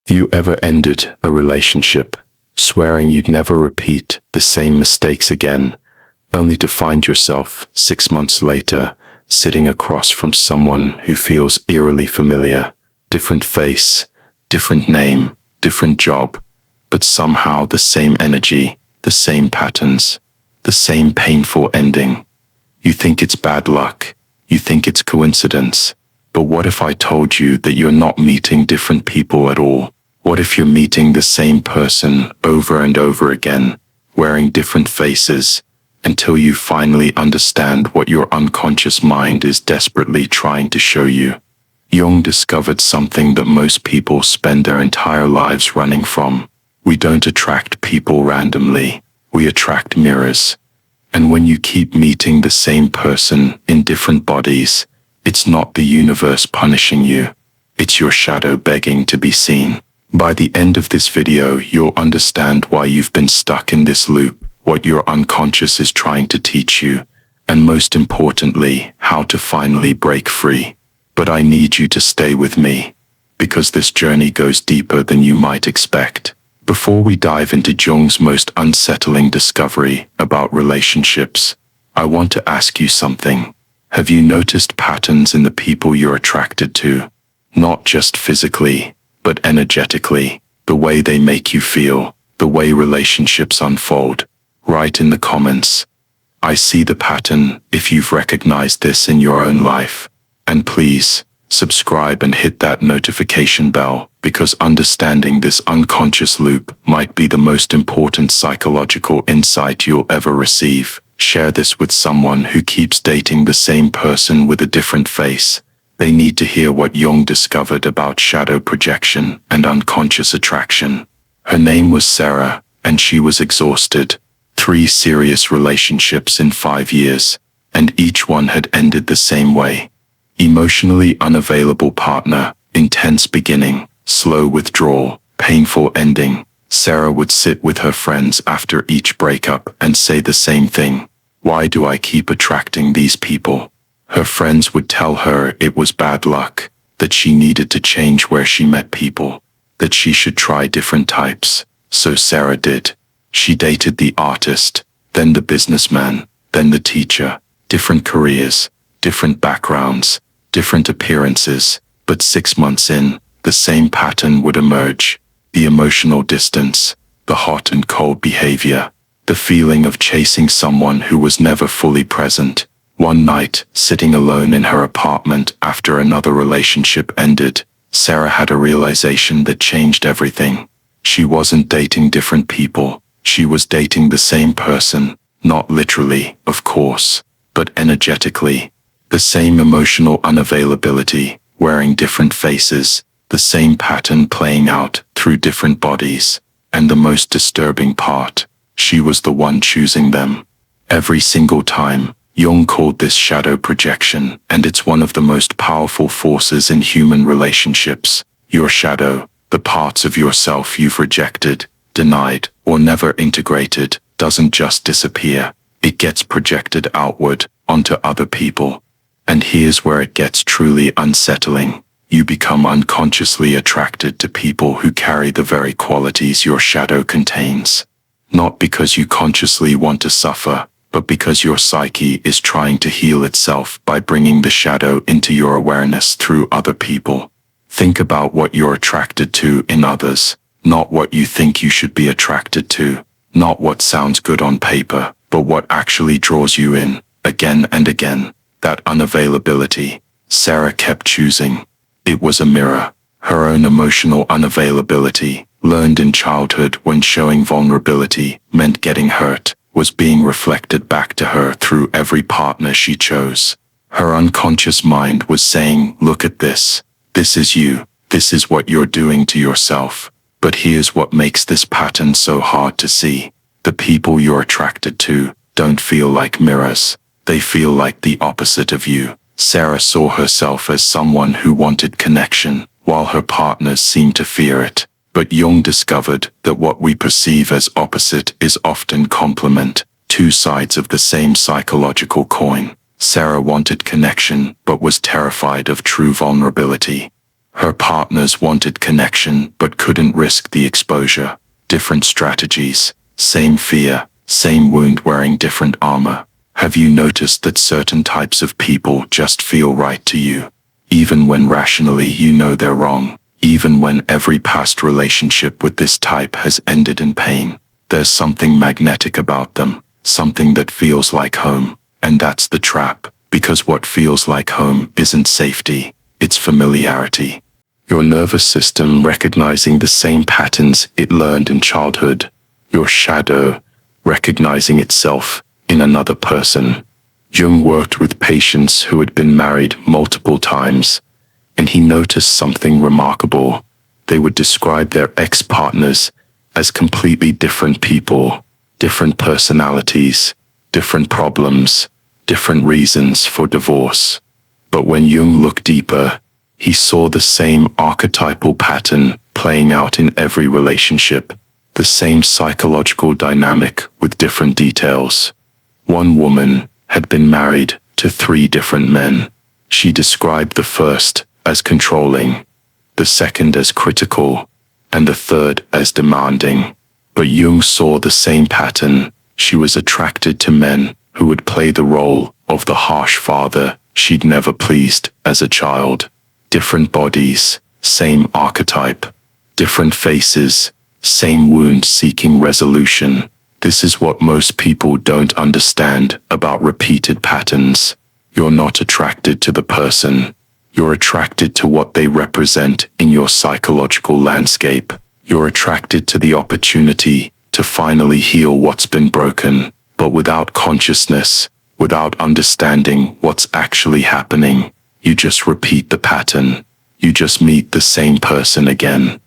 You ever ended a relationship, swearing you'd never repeat the same mistakes again, only to find yourself 6 months later sitting across from someone who feels eerily familiar? Different face, different name, different job, but somehow the same energy, the same patterns, the same painful ending. You think it's bad luck, you think it's coincidence, but what if I told you that you're not meeting different people at all? What if you're meeting the same person over and over again, wearing different faces, until you finally understand what your unconscious mind is desperately trying to show you? Jung discovered something that most people spend their entire lives running from. We don't attract people randomly, we attract mirrors. And when you keep meeting the same person in different bodies, it's not the universe punishing you, it's your shadow begging to be seen. By the end of this video, you'll understand why you've been stuck in this loop, what your unconscious is trying to teach you, and most importantly, how to finally break free. But I need you to stay with me, because this journey goes deeper than you might expect. Before we dive into Jung's most unsettling discovery about relationships, I want to ask you something. Have you noticed patterns in the people you're attracted to? Not just physically, but energetically, the way they make you feel, the way relationships unfold. Write in the comments, "I see the pattern," if you've recognized this in your own life. And please, subscribe and hit that notification bell, because understanding this unconscious loop might be the most important psychological insight you'll ever receive. Share this with someone who keeps dating the same person with a different face. They need to hear what Jung discovered about shadow projection and unconscious attraction. Her name was Sarah, and she was exhausted. 3 serious relationships in 5 years, and each one had ended the same way. Emotionally unavailable partner, intense beginning, slow withdrawal, painful ending. Sarah would sit with her friends after each breakup and say the same thing: "Why do I keep attracting these people?" Her friends would tell her it was bad luck, that she needed to change where she met people, that she should try different types. So Sarah did. She dated the artist, then the businessman, then the teacher. Different careers, different backgrounds, different appearances, but 6 months in, the same pattern would emerge. The emotional distance, the hot and cold behavior, the feeling of chasing someone who was never fully present. One night, sitting alone in her apartment after another relationship ended, Sarah had a realization that changed everything. She wasn't dating different people, she was dating the same person, not literally, of course, but energetically. The same emotional unavailability, wearing different faces, the same pattern playing out through different bodies. And the most disturbing part, she was the one choosing them. Every single time. Jung called this shadow projection, and it's one of the most powerful forces in human relationships. Your shadow, the parts of yourself you've rejected, denied, or never integrated, doesn't just disappear. It gets projected outward, onto other people. And here's where it gets truly unsettling. You become unconsciously attracted to people who carry the very qualities your shadow contains. Not because you consciously want to suffer, but because your psyche is trying to heal itself by bringing the shadow into your awareness through other people. Think about what you're attracted to in others, not what you think you should be attracted to, not what sounds good on paper, but what actually draws you in, again and again. That unavailability, Sarah kept choosing. It was a mirror. Her own emotional unavailability, learned in childhood when showing vulnerability meant getting hurt, was being reflected back to her through every partner she chose. Her unconscious mind was saying, "Look at this. This is you. This is what you're doing to yourself." But here's what makes this pattern so hard to see. The people you're attracted to don't feel like mirrors. They feel like the opposite of you. Sarah saw herself as someone who wanted connection, while her partners seemed to fear it. But Jung discovered that what we perceive as opposite is often complement, 2 sides of the same psychological coin. Sarah wanted connection, but was terrified of true vulnerability. Her partners wanted connection but couldn't risk the exposure. Different strategies, same fear, same wound wearing different armor. Have you noticed that certain types of people just feel right to you? Even when rationally you know they're wrong. Even when every past relationship with this type has ended in pain. There's something magnetic about them, something that feels like home. And that's the trap, because what feels like home isn't safety, it's familiarity. Your nervous system recognizing the same patterns it learned in childhood. Your shadow recognizing itself in another person. Jung worked with patients who had been married multiple times, and he noticed something remarkable. They would describe their ex-partners as completely different people, different personalities, different problems, different reasons for divorce. But when Jung looked deeper, he saw the same archetypal pattern playing out in every relationship, the same psychological dynamic with different details. One woman had been married to 3 different men. She described the first as controlling, the second as critical, and the third as demanding. But Jung saw the same pattern. She was attracted to men who would play the role of the harsh father she'd never pleased as a child. Different bodies, same archetype. Different faces, same wound seeking resolution. This is what most people don't understand about repeated patterns. You're not attracted to the person. You're attracted to what they represent in your psychological landscape. You're attracted to the opportunity to finally heal what's been broken, but without consciousness, without understanding what's actually happening. You just repeat the pattern. You just meet the same person again.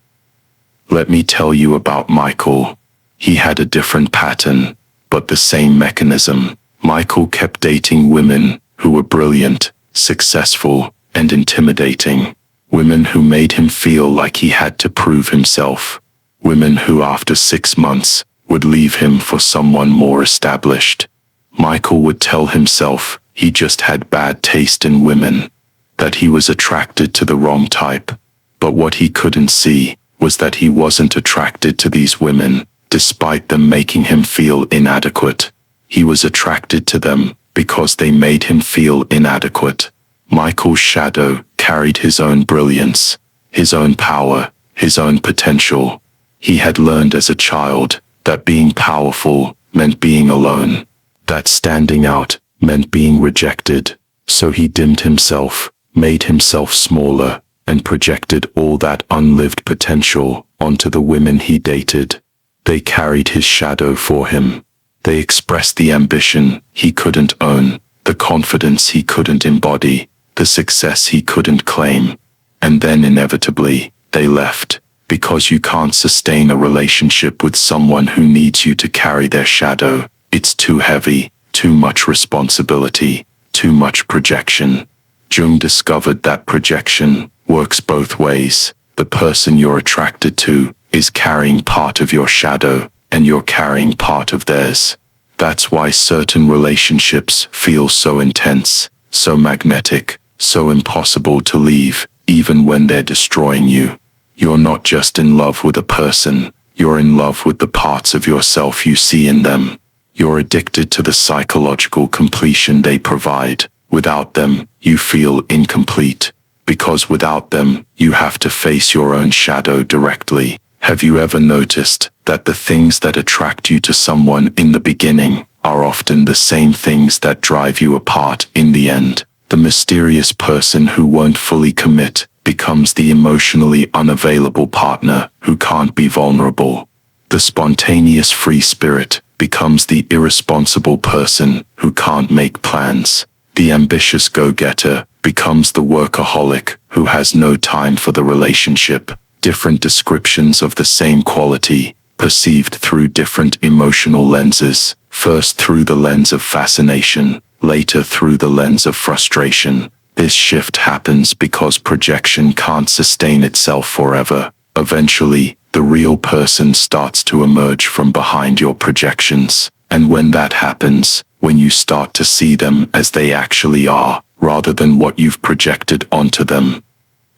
Let me tell you about Michael. He had a different pattern, but the same mechanism. Michael kept dating women who were brilliant, successful, and intimidating. Women who made him feel like he had to prove himself. Women who after 6 months would leave him for someone more established. Michael would tell himself he just had bad taste in women, that he was attracted to the wrong type. But what he couldn't see was that he wasn't attracted to these women, despite them making him feel inadequate. He was attracted to them because they made him feel inadequate. Michael's shadow carried his own brilliance, his own power, his own potential. He had learned as a child that being powerful meant being alone, that standing out meant being rejected. So he dimmed himself, made himself smaller, and projected all that unlived potential onto the women he dated. They carried his shadow for him. They expressed the ambition he couldn't own, the confidence he couldn't embody, the success he couldn't claim. And then inevitably, they left, because you can't sustain a relationship with someone who needs you to carry their shadow. It's too heavy, too much responsibility, too much projection. Jung discovered that projection works both ways. The person you're attracted to is carrying part of your shadow, and you're carrying part of theirs. That's why certain relationships feel so intense, so magnetic, so impossible to leave, even when they're destroying you. You're not just in love with a person, you're in love with the parts of yourself you see in them. You're addicted to the psychological completion they provide. Without them, you feel incomplete. Because without them, you have to face your own shadow directly. Have you ever noticed that the things that attract you to someone in the beginning are often the same things that drive you apart in the end? The mysterious person who won't fully commit becomes the emotionally unavailable partner who can't be vulnerable. The spontaneous free spirit becomes the irresponsible person who can't make plans. The ambitious go-getter becomes the workaholic who has no time for the relationship. Different descriptions of the same quality, perceived through different emotional lenses, first through the lens of fascination, later through the lens of frustration. This shift happens because projection can't sustain itself forever. Eventually, the real person starts to emerge from behind your projections. And when that happens, when you start to see them as they actually are, rather than what you've projected onto them,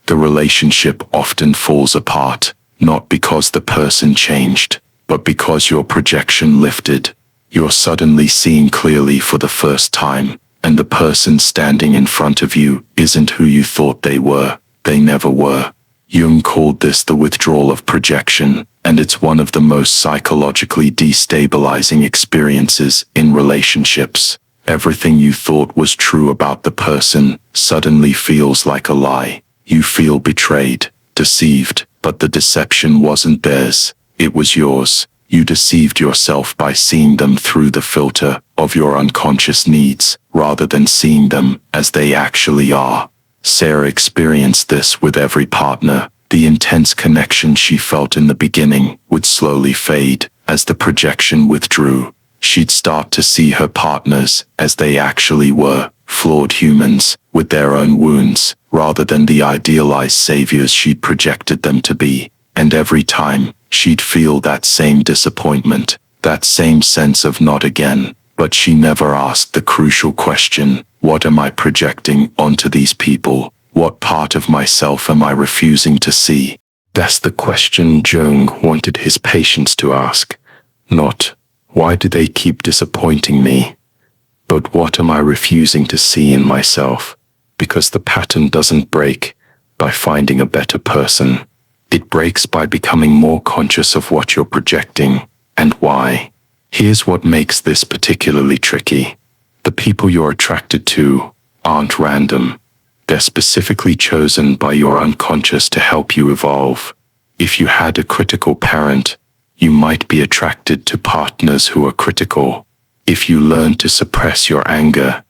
the relationship often falls apart, not because the person changed, but because your projection lifted. You're suddenly seeing clearly for the first time, and the person standing in front of you isn't who you thought they were. They never were. Jung called this the withdrawal of projection, and it's one of the most psychologically destabilizing experiences in relationships. Everything you thought was true about the person suddenly feels like a lie. You feel betrayed, deceived, but the deception wasn't theirs, it was yours. You deceived yourself by seeing them through the filter of your unconscious needs, rather than seeing them as they actually are. Sarah experienced this with every partner. The intense connection she felt in the beginning would slowly fade as the projection withdrew. She'd start to see her partners as they actually were, flawed humans with their own wounds, rather than the idealized saviors she'd projected them to be. And every time, she'd feel that same disappointment, that same sense of not again. But she never asked the crucial question, what am I projecting onto these people? What part of myself am I refusing to see? That's the question Jung wanted his patients to ask. Not, why do they keep disappointing me? But what am I refusing to see in myself? Because the pattern doesn't break by finding a better person. It breaks by becoming more conscious of what you're projecting and why. Here's what makes this particularly tricky. The people you're attracted to aren't random. They're specifically chosen by your unconscious to help you evolve. If you had a critical parent, you might be attracted to partners who are critical. If you learn to suppress your anger,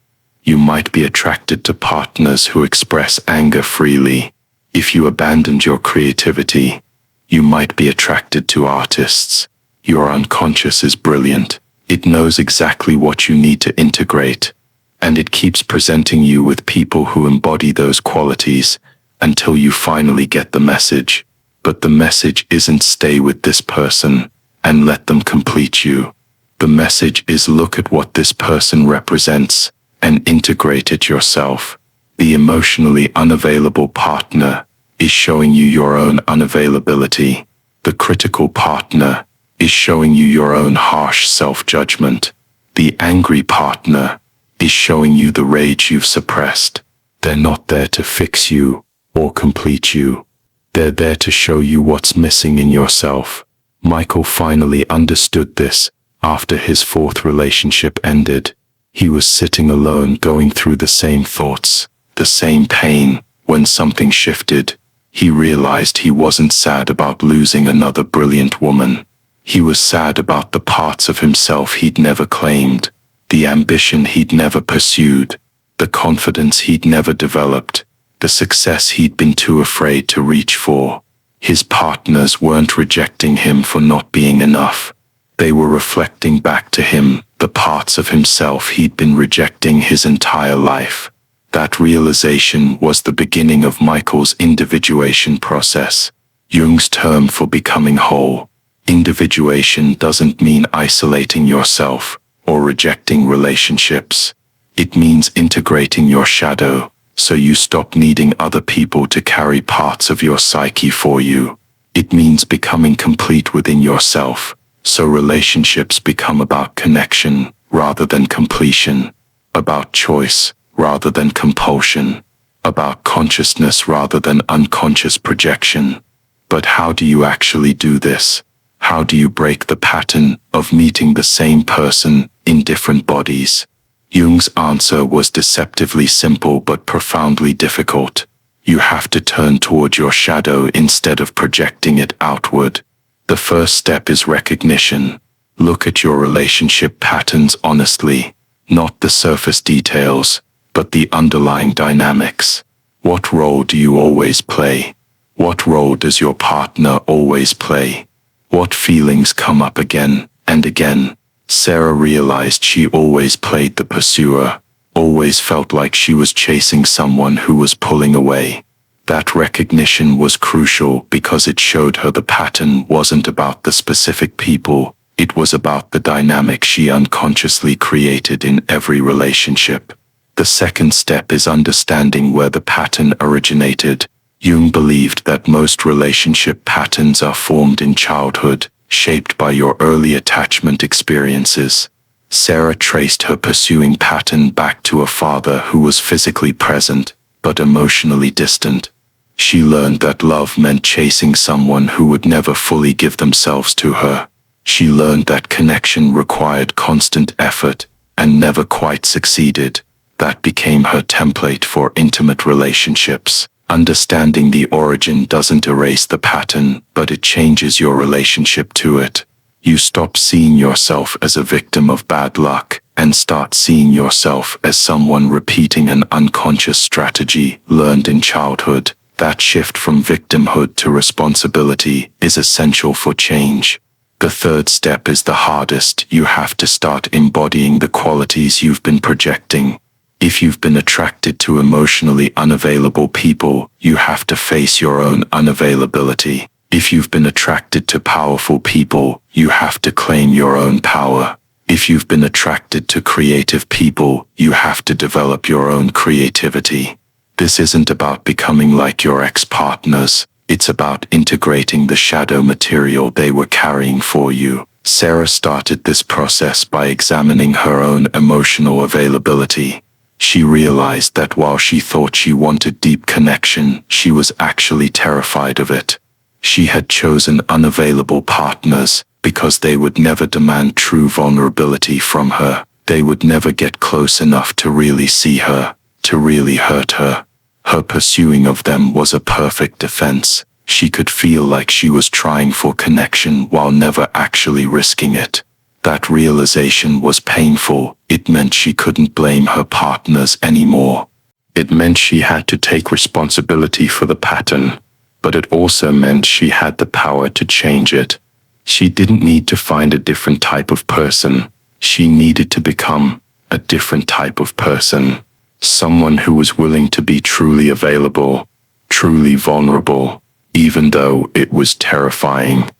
you might be attracted to partners who express anger freely. If you abandoned your creativity, you might be attracted to artists. Your unconscious is brilliant. It knows exactly what you need to integrate, and it keeps presenting you with people who embody those qualities until you finally get the message. But the message isn't stay with this person and let them complete you. The message is look at what this person represents and integrate it yourself. The emotionally unavailable partner is showing you your own unavailability. The critical partner is showing you your own harsh self-judgment. The angry partner is showing you the rage you've suppressed. They're not there to fix you or complete you. They're there to show you what's missing in yourself. Michael finally understood this after his fourth relationship ended. He was sitting alone going through the same thoughts, the same pain. When something shifted, he realized he wasn't sad about losing another brilliant woman. He was sad about the parts of himself he'd never claimed, the ambition he'd never pursued, the confidence he'd never developed, the success he'd been too afraid to reach for. His partners weren't rejecting him for not being enough. They were reflecting back to him the parts of himself he'd been rejecting his entire life. That realization was the beginning of Michael's individuation process, Jung's term for becoming whole. Individuation doesn't mean isolating yourself or rejecting relationships. It means integrating your shadow, so you stop needing other people to carry parts of your psyche for you. It means becoming complete within yourself, so relationships become about connection rather than completion, about choice rather than compulsion, about consciousness rather than unconscious projection. But how do you actually do this? How do you break the pattern of meeting the same person in different bodies? Jung's answer was deceptively simple but profoundly difficult. You have to turn toward your shadow instead of projecting it outward. The first step is recognition. Look at your relationship patterns honestly, not the surface details, but the underlying dynamics. What role do you always play? What role does your partner always play? What feelings come up again and again? Sarah realized she always played the pursuer, always felt like she was chasing someone who was pulling away. That recognition was crucial because it showed her the pattern wasn't about the specific people, it was about the dynamic she unconsciously created in every relationship. The second step is understanding where the pattern originated. Jung believed that most relationship patterns are formed in childhood, shaped by your early attachment experiences. Sarah traced her pursuing pattern back to a father who was physically present, but emotionally distant. She learned that love meant chasing someone who would never fully give themselves to her. She learned that connection required constant effort and never quite succeeded. That became her template for intimate relationships. Understanding the origin doesn't erase the pattern, but it changes your relationship to it. You stop seeing yourself as a victim of bad luck and start seeing yourself as someone repeating an unconscious strategy learned in childhood. That shift from victimhood to responsibility is essential for change. The third step is the hardest. You have to start embodying the qualities you've been projecting. If you've been attracted to emotionally unavailable people, you have to face your own unavailability. If you've been attracted to powerful people, you have to claim your own power. If you've been attracted to creative people, you have to develop your own creativity. This isn't about becoming like your ex-partners. It's about integrating the shadow material they were carrying for you. Sarah started this process by examining her own emotional availability. She realized that while she thought she wanted deep connection, she was actually terrified of it. She had chosen unavailable partners because they would never demand true vulnerability from her. They would never get close enough to really see her, to really hurt her. Her pursuing of them was a perfect defense. She could feel like she was trying for connection while never actually risking it. That realization was painful. It meant she couldn't blame her partners anymore. It meant she had to take responsibility for the pattern, but it also meant she had the power to change it. She didn't need to find a different type of person. She needed to become a different type of person. Someone who was willing to be truly available, truly vulnerable, even though it was terrifying.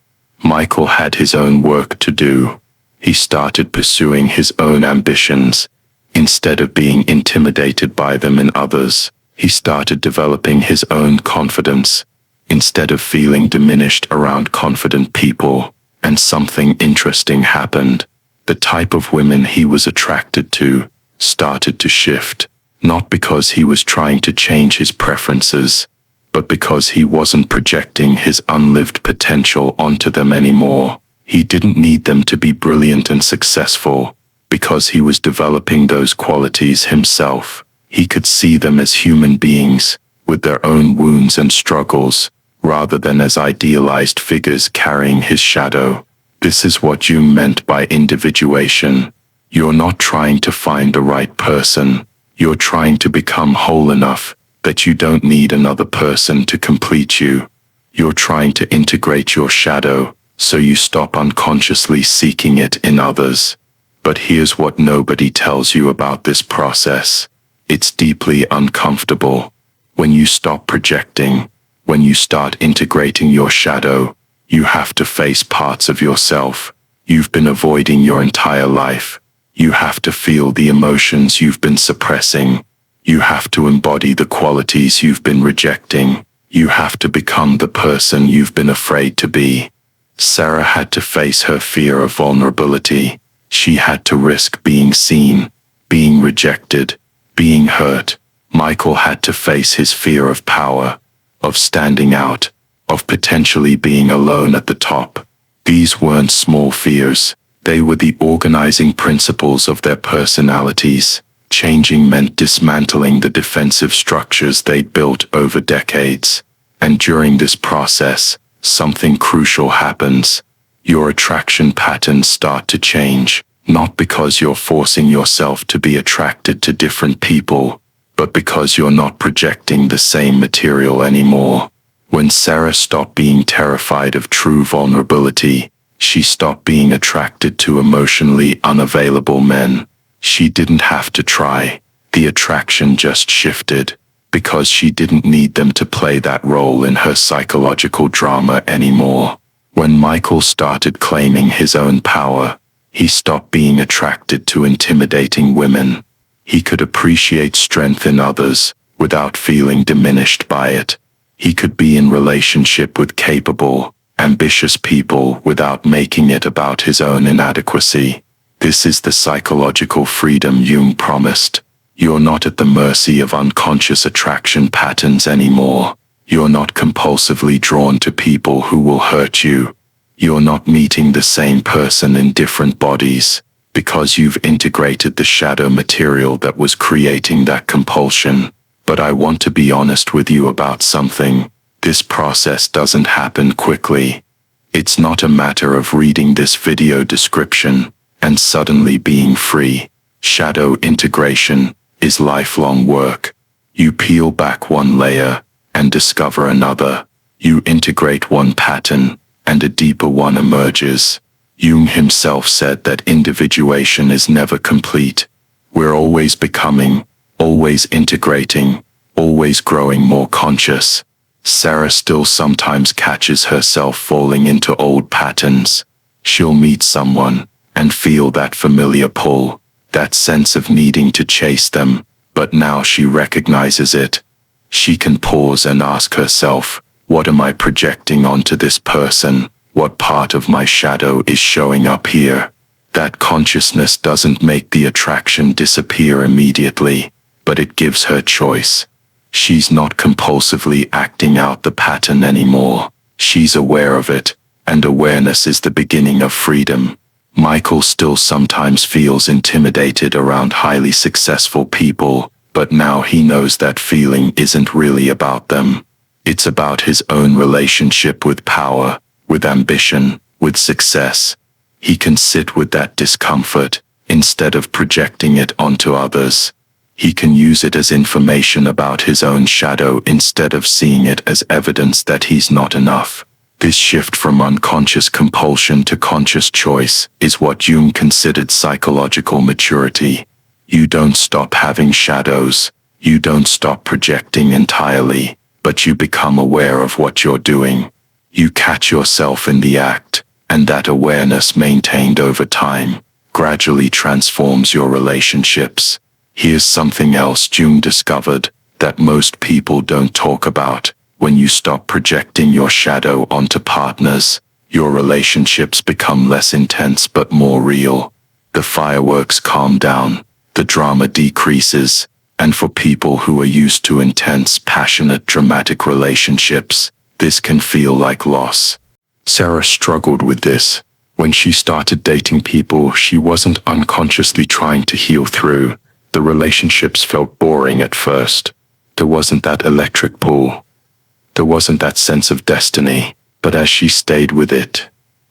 Michael had his own work to do. He started pursuing his own ambitions. Instead of being intimidated by them in others, he started developing his own confidence. Instead of feeling diminished around confident people, and something interesting happened. The type of women he was attracted to started to shift, not because he was trying to change his preferences, but because he wasn't projecting his unlived potential onto them anymore. He didn't need them to be brilliant and successful, because he was developing those qualities himself. He could see them as human beings, with their own wounds and struggles, rather than as idealized figures carrying his shadow. This is what Jung meant by individuation. You're not trying to find the right person. You're trying to become whole enough that you don't need another person to complete you. You're trying to integrate your shadow, so you stop unconsciously seeking it in others. But here's what nobody tells you about this process. It's deeply uncomfortable. When you stop projecting, when you start integrating your shadow, you have to face parts of yourself you've been avoiding your entire life. You have to feel the emotions you've been suppressing. You have to embody the qualities you've been rejecting. You have to become the person you've been afraid to be. Sarah had to face her fear of vulnerability. She had to risk being seen, being rejected, being hurt. Michael had to face his fear of power, of standing out, of potentially being alone at the top. These weren't small fears. They were the organizing principles of their personalities. Changing meant dismantling the defensive structures they'd built over decades. And during this process, something crucial happens. Your attraction patterns start to change, not because you're forcing yourself to be attracted to different people, but because you're not projecting the same material anymore. When Sarah stopped being terrified of true vulnerability, she stopped being attracted to emotionally unavailable men. She didn't have to try. The attraction just shifted, because she didn't need them to play that role in her psychological drama anymore. When Michael started claiming his own power, he stopped being attracted to intimidating women. He could appreciate strength in others without feeling diminished by it. He could be in relationship with capable, ambitious people without making it about his own inadequacy. This is the psychological freedom Jung promised. You're not at the mercy of unconscious attraction patterns anymore. You're not compulsively drawn to people who will hurt you. You're not meeting the same person in different bodies, because you've integrated the shadow material that was creating that compulsion. But I want to be honest with you about something. This process doesn't happen quickly. It's not a matter of reading this video description and suddenly being free. Shadow integration is lifelong work. You peel back one layer and discover another. You integrate one pattern and a deeper one emerges. Jung himself said that individuation is never complete. We're always becoming, always integrating, always growing more conscious. Sarah still sometimes catches herself falling into old patterns. She'll meet someone and feel that familiar pull, that sense of needing to chase them, but now she recognizes it. She can pause and ask herself, what am I projecting onto this person? What part of my shadow is showing up here? That consciousness doesn't make the attraction disappear immediately, but it gives her choice. She's not compulsively acting out the pattern anymore. She's aware of it, and awareness is the beginning of freedom. Michael still sometimes feels intimidated around highly successful people, but now he knows that feeling isn't really about them. It's about his own relationship with power, with ambition, with success. He can sit with that discomfort instead of projecting it onto others. He can use it as information about his own shadow instead of seeing it as evidence that he's not enough. This shift from unconscious compulsion to conscious choice is what Jung considered psychological maturity. You don't stop having shadows, you don't stop projecting entirely, but you become aware of what you're doing. You catch yourself in the act, and that awareness maintained over time gradually transforms your relationships. Here's something else Jung discovered that most people don't talk about. When you stop projecting your shadow onto partners, your relationships become less intense but more real. The fireworks calm down, the drama decreases, and for people who are used to intense, passionate, dramatic relationships, this can feel like loss. Sarah struggled with this. When she started dating people she wasn't unconsciously trying to heal through, the relationships felt boring at first. There wasn't that electric pull. There wasn't that sense of destiny. But as she stayed with it,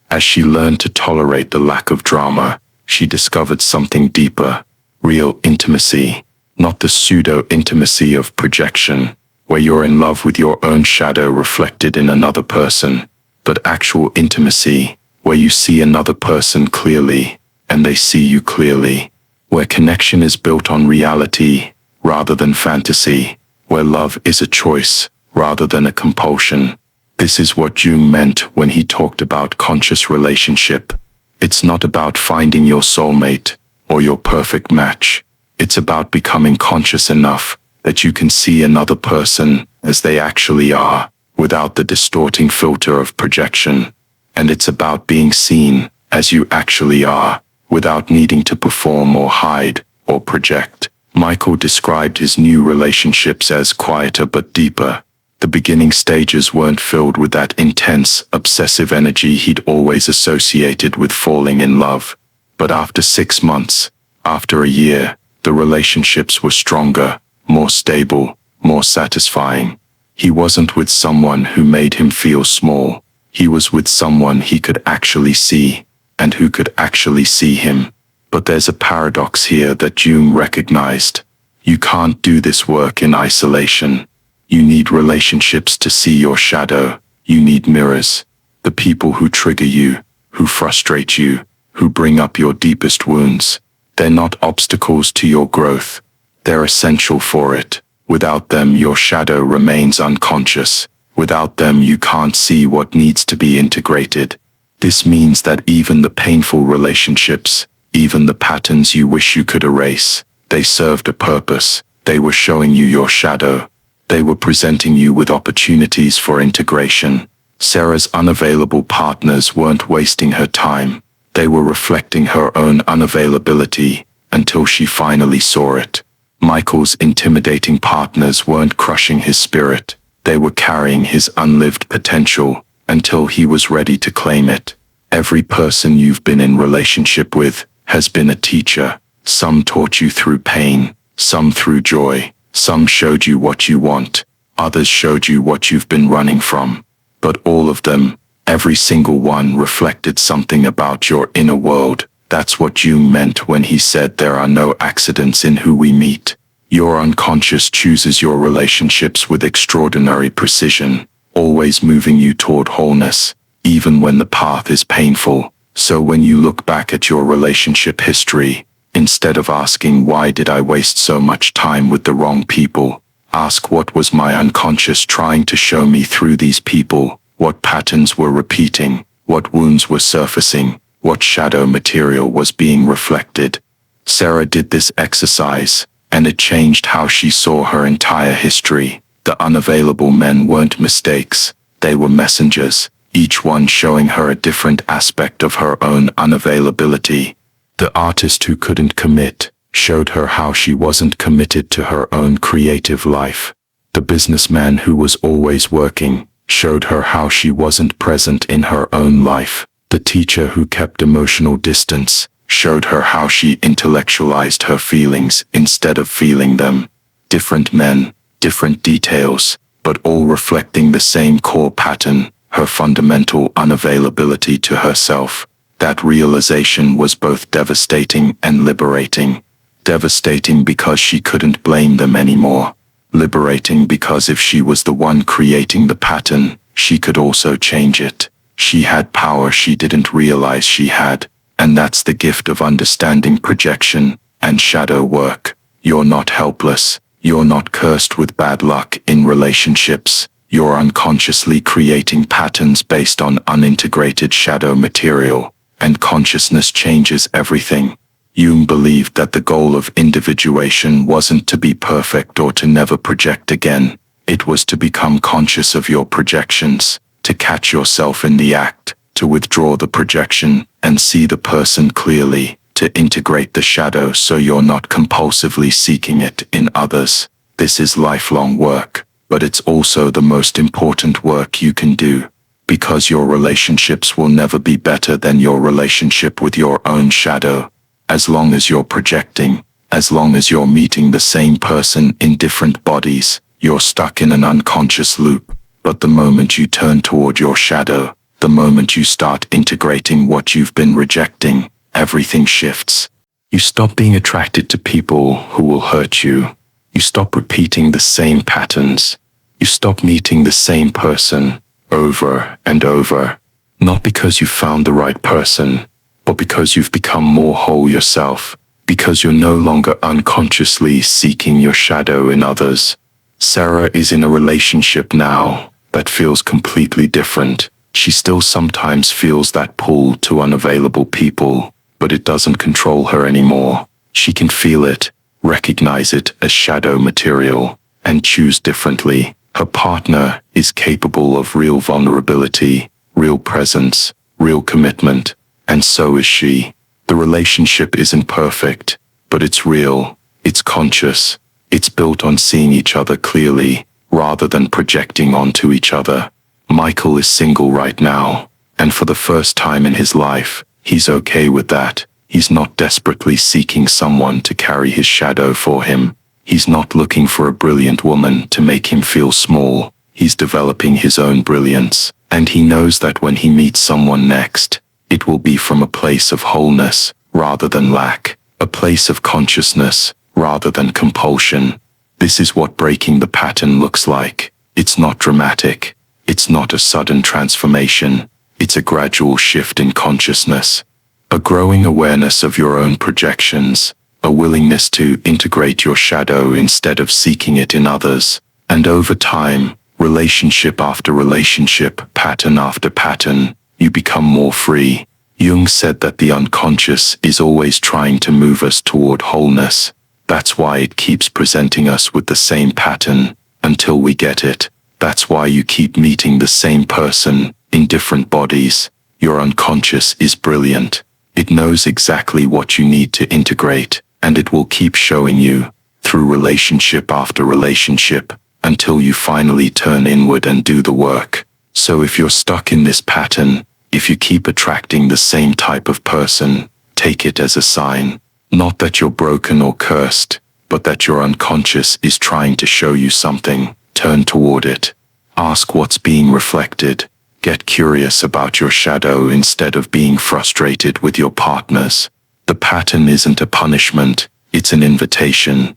as she learned to tolerate the lack of drama, she discovered something deeper, real intimacy, not the pseudo-intimacy of projection, where you're in love with your own shadow reflected in another person, but actual intimacy, where you see another person clearly, and they see you clearly, where connection is built on reality rather than fantasy, where love is a choice rather than a compulsion. This is what Jung meant when he talked about conscious relationship. It's not about finding your soulmate or your perfect match. It's about becoming conscious enough that you can see another person as they actually are, without the distorting filter of projection. And it's about being seen as you actually are, without needing to perform or hide or project. Michael described his new relationships as quieter but deeper. The beginning stages weren't filled with that intense, obsessive energy he'd always associated with falling in love. But after 6 months, after a year, the relationships were stronger, more stable, more satisfying. He wasn't with someone who made him feel small. He was with someone he could actually see, and who could actually see him. But there's a paradox here that Jung recognized. You can't do this work in isolation. You need relationships to see your shadow. You need mirrors. The people who trigger you, who frustrate you, who bring up your deepest wounds. They're not obstacles to your growth. They're essential for it. Without them, your shadow remains unconscious. Without them, you can't see what needs to be integrated. This means that even the painful relationships, even the patterns you wish you could erase, they served a purpose. They were showing you your shadow. They were presenting you with opportunities for integration. Sarah's unavailable partners weren't wasting her time. They were reflecting her own unavailability until she finally saw it. Michael's intimidating partners weren't crushing his spirit. They were carrying his unlived potential until he was ready to claim it. Every person you've been in relationship with has been a teacher. Some taught you through pain, some through joy, some showed you what you want, others showed you what you've been running from. But all of them, every single one, reflected something about your inner world. That's what Jung meant when he said there are no accidents in who we meet. Your unconscious chooses your relationships with extraordinary precision, always moving you toward wholeness, even when the path is painful. So when you look back at your relationship history, instead of asking why did I waste so much time with the wrong people, ask what was my unconscious trying to show me through these people, what patterns were repeating, what wounds were surfacing, what shadow material was being reflected. Sarah did this exercise, and it changed how she saw her entire history. The unavailable men weren't mistakes, they were messengers, each one showing her a different aspect of her own unavailability. The artist who couldn't commit showed her how she wasn't committed to her own creative life. The businessman who was always working showed her how she wasn't present in her own life. The teacher who kept emotional distance showed her how she intellectualized her feelings instead of feeling them. Different men, different details, but all reflecting the same core pattern, her fundamental unavailability to herself. That realization was both devastating and liberating. Devastating because she couldn't blame them anymore. Liberating because if she was the one creating the pattern, she could also change it. She had power she didn't realize she had, and that's the gift of understanding projection and shadow work. You're not helpless. You're not cursed with bad luck in relationships. You're unconsciously creating patterns based on unintegrated shadow material, and consciousness changes everything. Jung believed that the goal of individuation wasn't to be perfect or to never project again. It was to become conscious of your projections, to catch yourself in the act, to withdraw the projection and see the person clearly, to integrate the shadow so you're not compulsively seeking it in others. This is lifelong work, but it's also the most important work you can do, because your relationships will never be better than your relationship with your own shadow. As long as you're projecting, as long as you're meeting the same person in different bodies, you're stuck in an unconscious loop. But the moment you turn toward your shadow, the moment you start integrating what you've been rejecting, everything shifts. You stop being attracted to people who will hurt you. You stop repeating the same patterns. You stop meeting the same person over and over, not because you found the right person, but because you've become more whole yourself, because you're no longer unconsciously seeking your shadow in others. Sarah is in a relationship now that feels completely different. She still sometimes feels that pull to unavailable people, but it doesn't control her anymore. She can feel it, recognize it as shadow material, and choose differently. Her partner is capable of real vulnerability, real presence, real commitment, and so is she. The relationship isn't perfect, but it's real, it's conscious, it's built on seeing each other clearly, rather than projecting onto each other. Michael is single right now, and for the first time in his life, he's okay with that. He's not desperately seeking someone to carry his shadow for him. He's not looking for a brilliant woman to make him feel small. He's developing his own brilliance, and he knows that when he meets someone next, it will be from a place of wholeness rather than lack, a place of consciousness rather than compulsion. This is what breaking the pattern looks like. It's not dramatic. It's not a sudden transformation. It's a gradual shift in consciousness, a growing awareness of your own projections, a willingness to integrate your shadow instead of seeking it in others. And over time, relationship after relationship, pattern after pattern, you become more free. Jung said that the unconscious is always trying to move us toward wholeness. That's why it keeps presenting us with the same pattern, until we get it. That's why you keep meeting the same person in different bodies. Your unconscious is brilliant. It knows exactly what you need to integrate, and it will keep showing you through relationship after relationship until you finally turn inward and do the work. So if you're stuck in this pattern, if you keep attracting the same type of person, take it as a sign. Not that you're broken or cursed, but that your unconscious is trying to show you something. Turn toward it. Ask what's being reflected. Get curious about your shadow instead of being frustrated with your partners. The pattern isn't a punishment, it's an invitation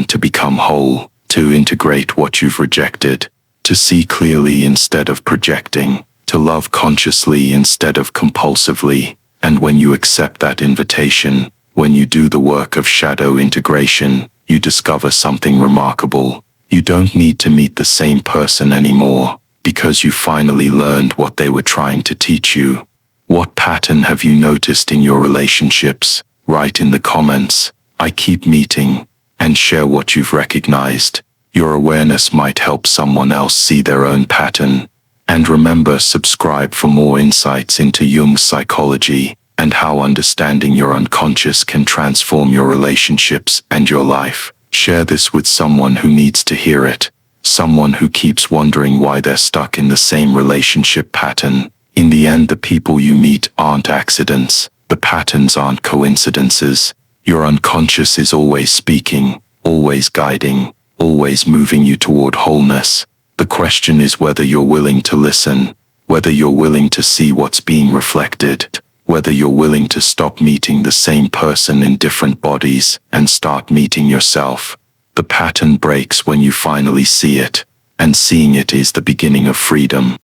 to become whole, to integrate what you've rejected, to see clearly instead of projecting, to love consciously instead of compulsively. And when you accept that invitation, when you do the work of shadow integration, you discover something remarkable. You don't need to meet the same person anymore, because you finally learned what they were trying to teach you. What pattern have you noticed in your relationships? Write in the comments. I keep meeting, and share what you've recognized. Your awareness might help someone else see their own pattern. And remember, subscribe for more insights into Jung's psychology and how understanding your unconscious can transform your relationships and your life. Share this with someone who needs to hear it, someone who keeps wondering why they're stuck in the same relationship pattern. In the end, the people you meet aren't accidents. The patterns aren't coincidences. Your unconscious is always speaking, always guiding, always moving you toward wholeness. The question is whether you're willing to listen, whether you're willing to see what's being reflected, whether you're willing to stop meeting the same person in different bodies and start meeting yourself. The pattern breaks when you finally see it, and seeing it is the beginning of freedom.